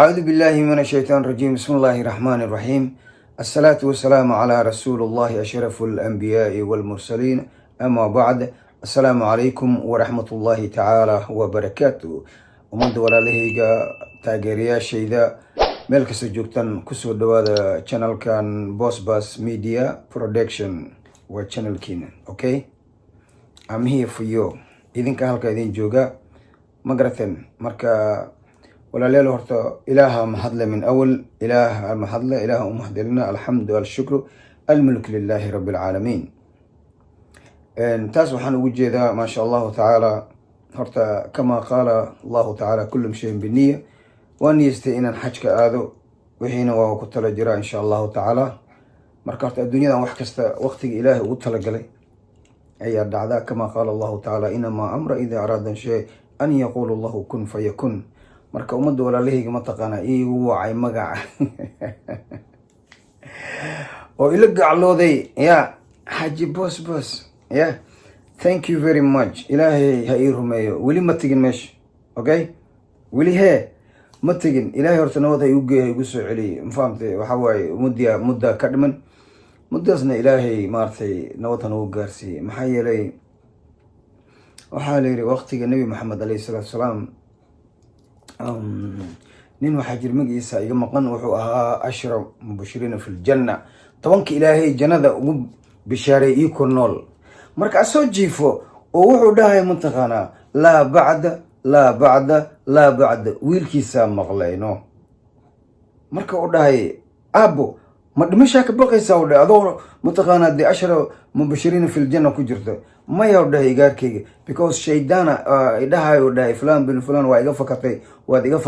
أعوذ بالله من الشيطان الرجيم. بسم الله الرحمن الرحيم. الصلاة والسلام على رسول الله أشرف الأنبياء والمرسلين. أما بعد، السلام عليكم ورحمة الله تعالى وبركاته. ومن ولا لهيجا تاجريا شيدا ملك سجوكتن كسر دوادا channel كان بوس باس ميديا برودكشن و channel كين. Okay, I'm here for you. إذن كهالك إذن جوجا مقرثن مركا ولا ليلة هرتا إله محضلة من أول إله المحضلة إله محضلنا الحمد والشكر الملك لله رب العالمين. انتاز وحن وجه ذا ما شاء الله تعالى هرتا كما قال الله تعالى كل شيء بالنية وأن يستئنا حجك آذو وحين وهو كتل جرا إن شاء الله تعالى مركات الدنيا وحكست وقت إله وتلق لي أي الدعاء كما قال الله تعالى إنما أمر إذا أراد شيء أن يقول الله كن فيكون. marka ummadda walaalahayga ma taqaana iigu wacay magaca oo ila gaclooday ya xaji boos ya thank you very much. ilaahay ha ii rumeeyo. weli ma tegin meesha, okay, weli ma tegin. ilaahay horta nabad ha igu geeyo, igu soo celiyo, ma fahamtay? waxa waaye mudda ka dhiman, muddaasna ilaahay maartay nabad ha nagu gaarsiiyey. maxaa yeelay waxaa la yidhi waqtiga nebi maxamed alayhi salaatu wasalaam nin waxaa jir magiisa iga maqan, wuxuu ahaa ashra mubashiriina fi ljanna, 10 ilaahay jannada ugu bishaaray ii ku nool. marka asoo jiifo oo wuxuu dhahay mataqaanaa laa bacda wiilkiisaa maqlayno. marka uu dhahay aabbo ma dhimashaa ka baqaysaa u dhahay adoo mataqaanaa dee ashra mubashiriina fi ljanna ku jirto. maya u dhahay igaarkayga because shaydaana idhahay u dhahay fulan bin fulan waa iga fakatay, waad iga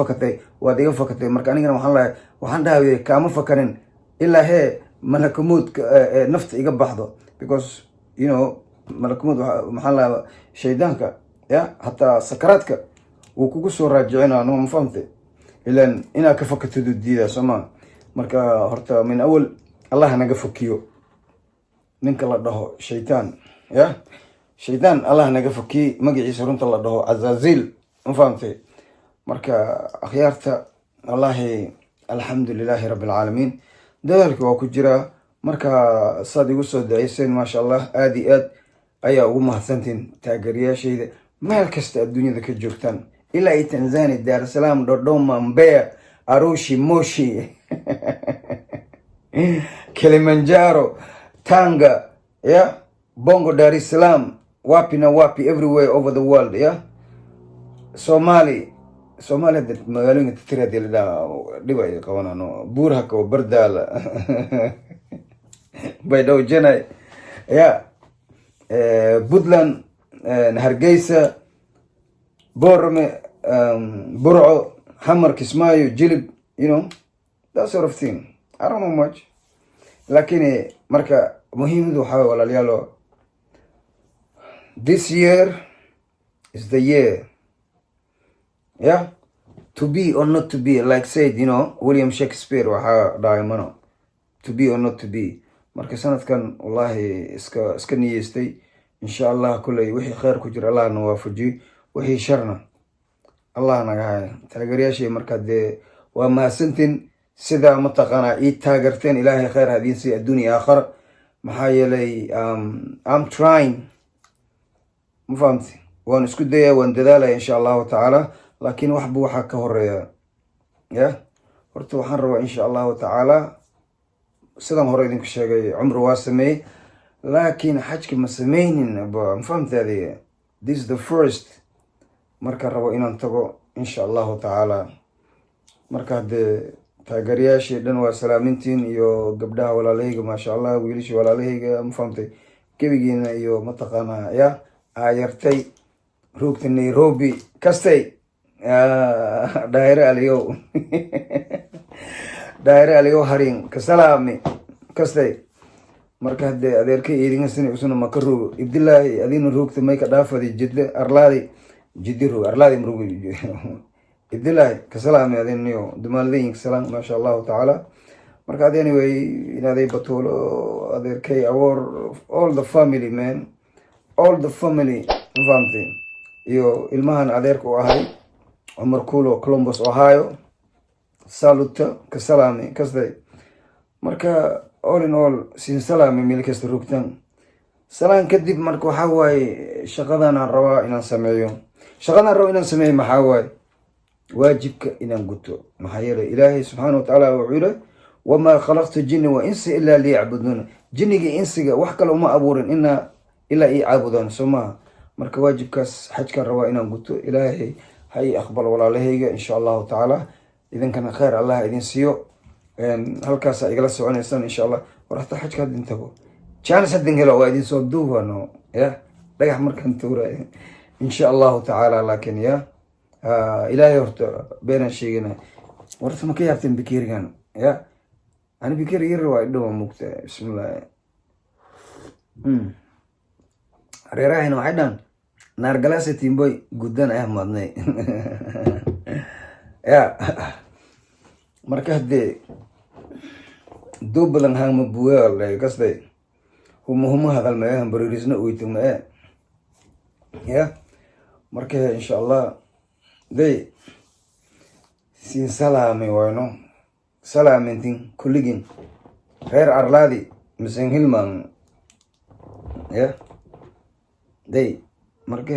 fakatay. marka anigana waxaan dhahay kaama fakarin ilaa malakumud nafta iga baxdo, because you know malakumud maxaa la shaydaanka ya hataa sakaraadka wuu kugu soo raajicina, ma fahamtay? ilaan inaa ka fakatid diida soma. marka horta min awal allah naga fokiyo ninka la dhaho shaytaan ya shaydaan, allah naga fokiye. magaciisa runta la dhaho Azaziil, ma fahamtay? marka akhyaarta wallahi alxamdulilaahi rabbil caalamiin, dadaalka waa ku jiraa. marka saad igu soo daceyseen maasha allah, aad iyo aad ayaa ugu mahadsantiin taageerayaashayda meel kasta adduunyada ka joogtaan, ilaa iyo Tanzania, Dar es Salaam, Dodoma, Mbeya, Arusha, Moshi Kilimanjaro, Tanga, yeah, Bongo, Dar es Salaam, wapi na wapi, everywhere over the world, yeah. Somalia magaalooyinka tirada la dhibay qabanano buurhaka oo bardaala baydhabo janay ya Puntland, Hargeysa, Boorame, Burco, Hamar, Kismaayo, Jilib, you know, that sort of thing. I don't know much, lakini marka muhiimadu waxaa walaalayaalo, this year is the year, yeah, to be or not to be, like said, you know, William Shakespeare waxaa dhahay mano, to be or not to be. marka sanadkan wallahi iska niyeystay insha allah kulley wixii khayr ku jira allah na waafajiyo, wixii sharna allah naga hayo. taageerayaashay marka dee waa mahadsantiin sida mataqaanaa ii taageerteen. ilaahay khayr hadiin si adduunya aakhara. maxaa yeelay I'm trying, ma fahamtay? waan isku daya, waan dadaalaya insha allahu tacaala, laakiin waxba waxaa ka horeeya ya. horta waxaan rabaa insha allahu tacaala sidaan hore idinku sheegay, cumri waa sameeyey laakiin xajka ma sameynin, ma fahamtay? this is the first. marka rabo inaan tago insha allahu tacaala. marka haddee taageerayaashii dhan waa salaamintiin, iyo gabdhaha walaalahayga maasha allah, wiilasha walaalahayga, ma fahamtay? gebigiina iyo mataqaanaa ya aayartay roogta Nairobi kastay daahire aliyow harin kasalaami kastay. marka haddee adeerkay idinga sina usuna maka rogo ibdilaahi adina roogta may ka dhaafadi jidle arlaadi jiddi roog arlaadi mrogo ibdilaahi kasalaami adiniyo dumaaldayinka salaam maasha allahu tacaala. marka anyway inaaday batuulo adeerkay awoor all the family man, all the family, ma fahamtay? iyo ilmahan adeerka u ahay Cumar Kulo, Columbus, Ohio, saluta ka salaami kastay marka all in all siin salaami meel kasta rugtan salaan kadib marka waxaa waaye shaqadan aan rabaa inaan sameeyo maxaa waaye waajibka inaan guto maxaa yeelay ilaahay subxaana watacaala wuxuu yidhi wamaa khalaqtu jinni wa insi ilaa liyacbuduuna jinniga insiga wax kale uma abuurin ilaa ii caabudaan soo maaha marka waajibkaas xajkaan rabaa inaan guto ilaahay ha ii aqbal walaalahayga insha allahu tacaala idinkana khayr allah idin siiyo halkaasa igala soconaysaan insha allah war hataa xajka haddin tago jaanis haddin helo waa idin soo duubano ya dhagax markaan tuura insha allahu tacaala laakiin ya ilaahay horta beenaan sheegana warta ma ka yaabteen bikerigan ya ani bikeri yar waa idhowa mugta bismillahi reerahayna waxay dhan naargalaasa timboy guddan ah madnay ya marka haddee duu badan hangma buweale kastay huma hadal mae hambaririsna uytag mae ya marka insha allah day siin salaami wayno salaamintin kulligin reer arlaadi misen hilman ya day marka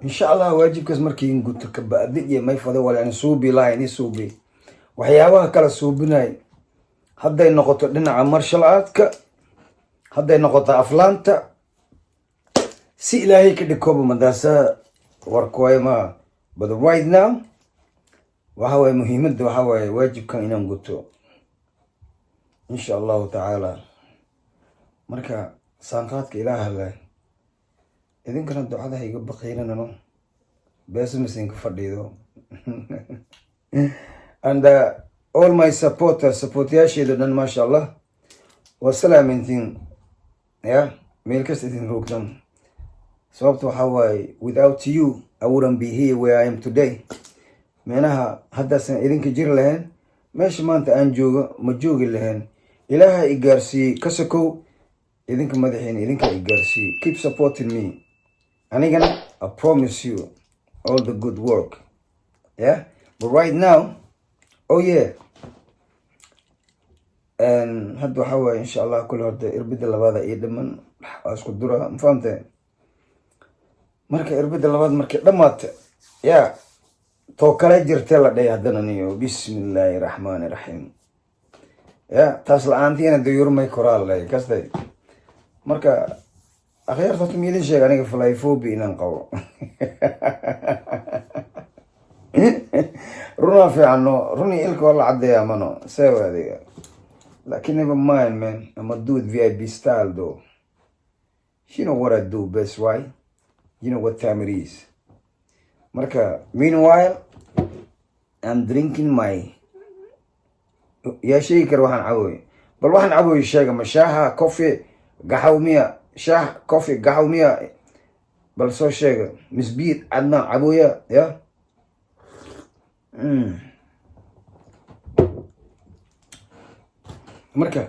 insha allah waajibkaas markii in guto kabacdi iyo may fada wala in suubi lahayn i suubi waxyaabaha kala suubinay hadday noqoto dhinaca marshal artka hadday noqoto aflaanta si ilaahay ka dhikoba madaasa warkooy ma but right now waxa waaye muhiimadda waxa waaye waajibkan inaan guto insha allahu tacaala marka saanqaadka ilaaha leh idinkana ducada ha iga baqiilanano beesa misinka fadhiido and all my supportyaasheeda dhan maasha allah waa salaamintiin ya meel kasta idin roogtan sababta waxaa waaye without you I wouldn't be here where I am today meenaha haddaasan idinka jiri lahayn meesha maanta aan joogo ma joogi lahayn ilaaha i gaarsiiyey ka sokow idinka madaxiina idinka i gaarsiiyey keep supporting me anigana I promise you all the good work yeah but right now oh yeah and hadda waxaa waaye insha allah kule horta irbida labaada ii dhiman waa isku dura ma fahamtee marka irbida labaad markay dhammaata ya too kale jirtee la dhahay haddana niyo bismillaahi raxmaani raxiim ya taas la-aantiina dayurmay koraal lay kastay marka akhyaarta horta miidin sheeg aniga flyphobi inaan qabo runaa fiicano runii ilka waa la caddeeyaa mano sewa adiga lakin never mind man I'ma do it VIP style though you know what I do best right you know what time it is marka meanwhile I'm drinking my yaa sheegi kara waxaan caboy bal waxaan caboy sheega ma shaaha coffee gaxaw miya shaah coffee gaxaw miya bal soo sheega misbiid cadna caboya ya marka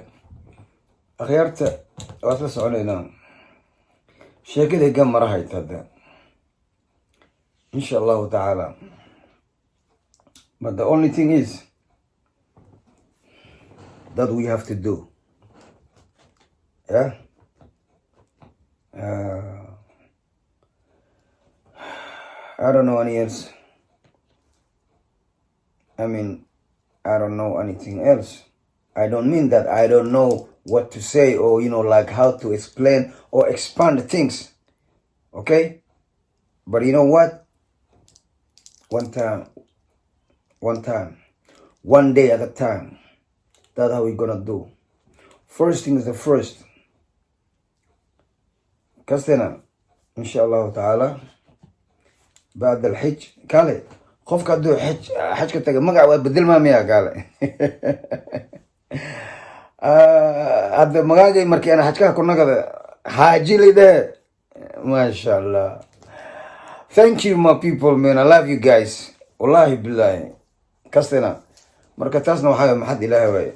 akhyaarta waad la soconaynaa sheekada ga marahayd hadda insha allahu tacaala but the only thing is that we have to do yeah I don't know any else I mean I don't know anything else I don't mean that I don't know what to say or you know like how to explain or expand things okay but you know what one day at a time that's how we're gonna do first thing is the first kastena insha allahu tacaala بعد الحج قال قفك دو حج كتاga magac waa bedel ma miya gaale hadda magacay markii ana xajka ku nagada haji lide masha Allah thank you my people man I love you guys wallahi billahi kastena marka taasna waxa maxad ilaahay way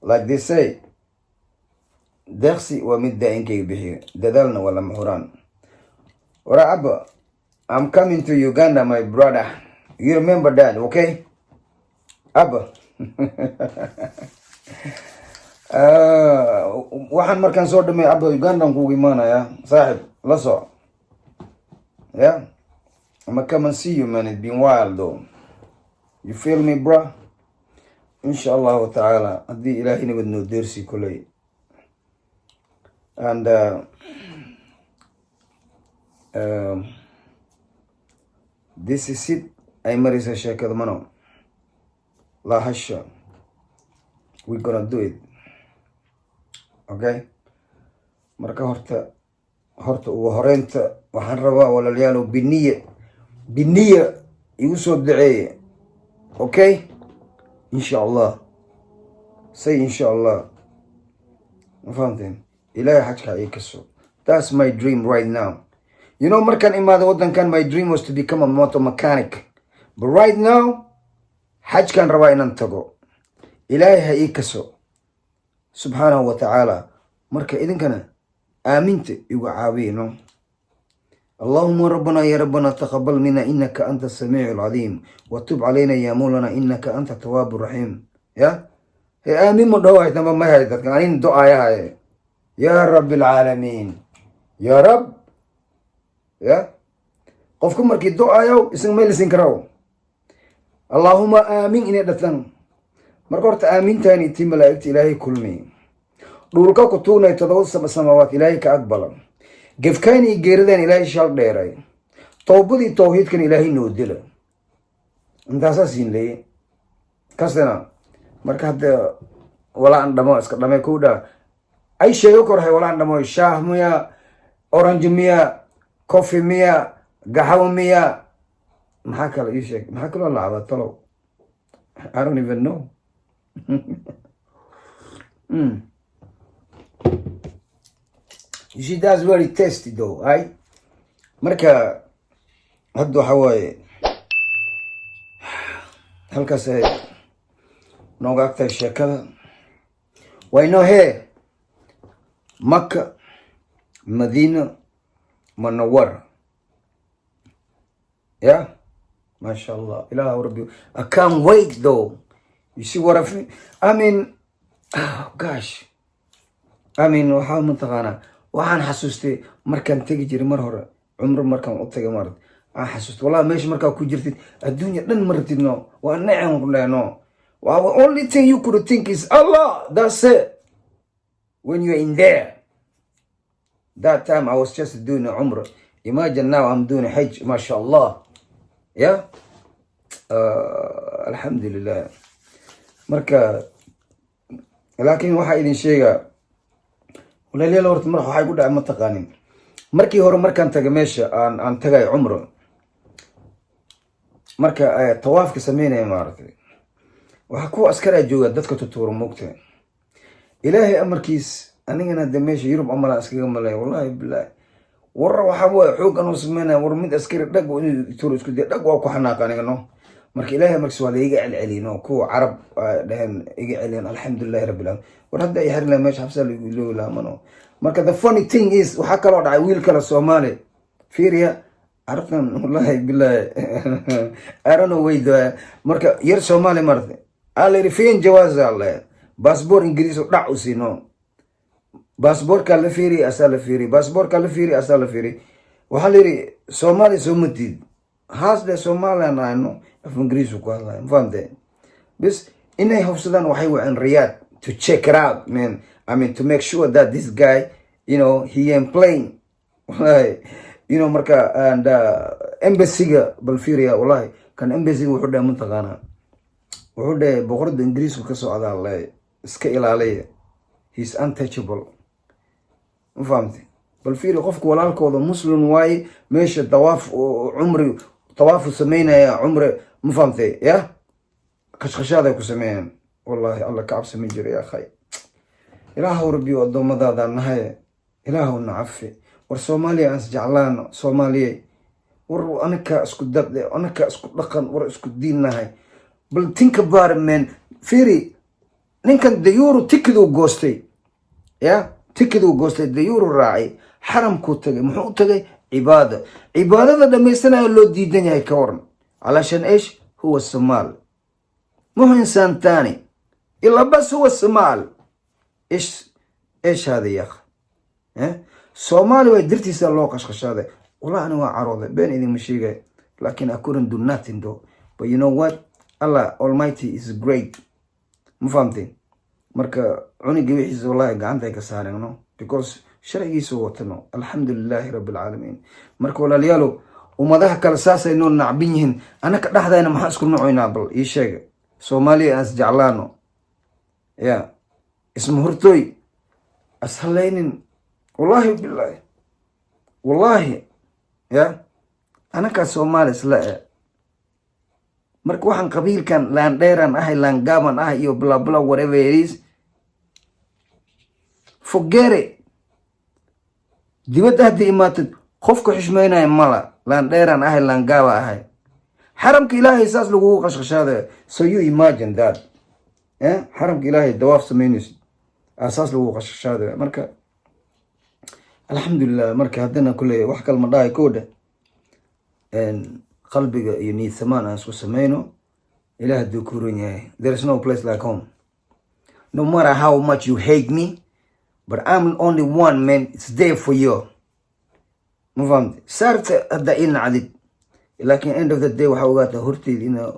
like they say deeqsi waa mid daa'inkay bixiyo dadaalna wala muhuraan waraaba I'm coming to Uganda, my brother. You remember that, okay? Abba. waxaan markaan soo dhamay abba Ugandan kugu imaanaya saaxib la soo. Yeah, I'ma come and see you, man. It's been wild though. You feel me, bro? Inshallah ta'ala. Haddii Ilaahay nabad noo deersi kulay. And this is it. Ay marisa sheekada mano. La hasha. We're gonna do it. Okay? Marka horta ugu horeynta waxaan rabaa walaalayaal biniya igu soo duceeye. Okay? Inshallah. Say inshallah. Ma fahamteen? Ilaahay xajka ay kaso. That's my dream right now. You know, markaan imaado wadankan, my dream was to become a motor mechanic. But right now, xajkaan rabaa inaan tago. Ilaahay ha ii kaso. Subhanahu wa ta'ala. Marka idinkana آمنت يوعاوينه. اللهم ربنا يا ربنا تقبل منا إنك أنت السميع العليم وتب علينا يا مولانا إنك أنت التواب الرحيم. يا آمين مدعوة تمام ما هي تتكلمين دعاء يا رب العالمين يا رب. يا قفكم مركي دعاء يو اسم ميل سنكراو. اللهم آمين إن دتن مركورت آمين تاني تيم ملائكة إلهي كل مين dhulka ku tuunay toddoba samaawaat ilaahay ka aqbalan gefkayni geeridan ilaahay shal dheeray toobadii tawhiidkan ilaahay noo dila intaas siin leey kasana marka hadda wala aan dhamo iska dhamay ku dhaa ay sheego korhay wala aan dhamo shaah miya orange miya coffee miya gahawa miya maxaa kale ii sheeg maxaa kale la cabaa talow I don't even know. You see, that's very tasty though, right? Marka hadda waxa waaye halkaas nooga agtay sheekada waynoo hee Maka Madina Munawwara. Yeah, mashallah. Ilaah Rabbi. I can't wait though. You see what I mean, oh gosh. I mean, waxaa mataqaanaa waxaan xasuustay markaan tegi jiray mar hore cumro markaan u tagay mar aan xasuustay wallahi meesha markaa ku jirtid adduunya dhan martidno waa nacam ku leeno. The only thing you could think is Allah. That's it. When you're in there, that time I was just doing a umrah. Imagine now I'm doing a hajj, mashallah. Yeah, alhamdulillah. Marka laakiin waxa idin sheega walaalayaal horta mar waxay ku dhacay ma taqaanin markii hore markaan tagay meesha aan tagay umro marka tawaafka sameynay maartay waxa ku askara jooga dadka tutuuro moogtay ilaahay amarkiis anigana de meesha Yurub amala iskaga malay wallahi billahi war waxa way xoog aan sameynay war mid askari dhag oo tuuro isku day dhag waa ku xanaaq anigano marka ilaahay markii waa la iga celcelino ku arab dhahan iga celin alxamdulillah rabbil alamin war hadda ay harna meesha xabsa loo laamano marka the funny thing is waxa kala dhacay wiil kala Soomaali fiiriya arkan wallahi billahi I don't know way marka yar Soomaali martay على فين جواز الله باسبور إنجليزي لا أسينو باسبور كالفيري أسال فيري باسبور كالفيري أسال فيري وحالي سومالي سومتي هاس ده سومالي أنا إنه في إنجليزي كوالله فهمت بس إنه هوسدان وحيو عن رياض to check it out man I mean to make sure that this guy you know he ain't playing you know مركا and embassy بالفيريا والله كان embassy وحده منطقة wuxuu dhahay boqorada Ingiriiska ka socda Allah iska ilaaliya he's untouchable ma fahamtay bal fiiri qofku walaalkooda muslim waay meesha tawaaf umri tawaaf sameynaya umri ma fahamtay ya kashqashada ku sameeyaan wallahi Allah ka cabsi ma jiro ya akhay ilaahu rabbi wadoomadada nahay ilaahu naafi war Soomaaliya aan jeclaan Soomaaliya war anaka isku dad anaka isku dhaqan war isku diin nahay But think about it, man. Firi, ninkan the euro tikidu goostay. Yeah, tikidu goostay the euro raacay. Haram ku tagay. Muxuu tagay cibaadada dhammaysanayo loo diidan yahay ka waran علشان ايش هو الصومال مو انسان تاني الا بس هو الصومال ايش هذا يا اخي صومالي ودرتي سال لو قشقش هذا والله انا عروضه بين ايدي مشيغه لكن اكون do nothing though but you know what Allah Almighty is great ما فهمتي marka cuniga wixiisa wallahi gacanta ka saarayno because sharcigiisa watano alxamdulillahi rabbil alamin marka walaalayaalo ummadaha kale saasay noo nacbin yihiin anaka dhaxdayna maxaa isku nocoynaa bal ii sheega Soomaaliya as jeclaano ya isma hurtooy ashalaynin wallahi billahi wallahi ya anaka Soomaali isla marka waxaan qabiilkan laan dheeran ahay laan gaaban ahay iyo bla bla whatever it is forget it dibadda haddii imaatid qofka xushmeynaya mala laan dheeran ahay laan gaaba ahay xaramka ilaahay saas lagu qashqashaada so you imagine that xaramka ilaahay dawaaf sameynaysid asaas lagu qashqashaada marka alxamdulillah marka haddana kulley wax kale ma dhahay koodha qalbiga iyo niyad samaan aan isku sameyno ilaah hadduu ku ron yahay there is no place like home no matter how much you hate me but I'm only one man it's there for you ما فهمت صارت ادعينا عدد لكن end of the day waxa ogaata horteed ina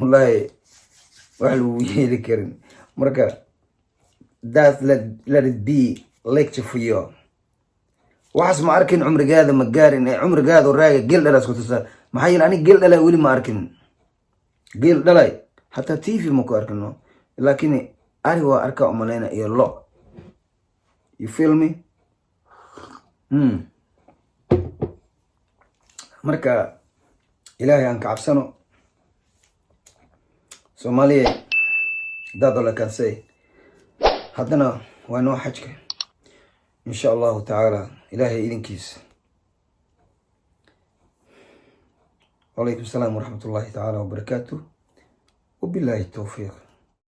wallahi wax lagu yeeli karin marka that let it be lecture for you waxas ma arkin cumrigaada ma gaarin cumrigaada raaga gel dhalas ku tusaa maxay yeel ani gel dhalay wali ma arkin gel dhalay hatta TV ma ku arkino laakiin ari waa arka umalayna iyo lo you feel me marka ilaahay aan ka cabsano Soomaaliya dad la kansay haddana waa noo xajka insha Allah ta'ala ilaahay idinkiisa wa alaykum salaam wa rahmatullahi ta'ala wa barakatuh wa billahi tawfiq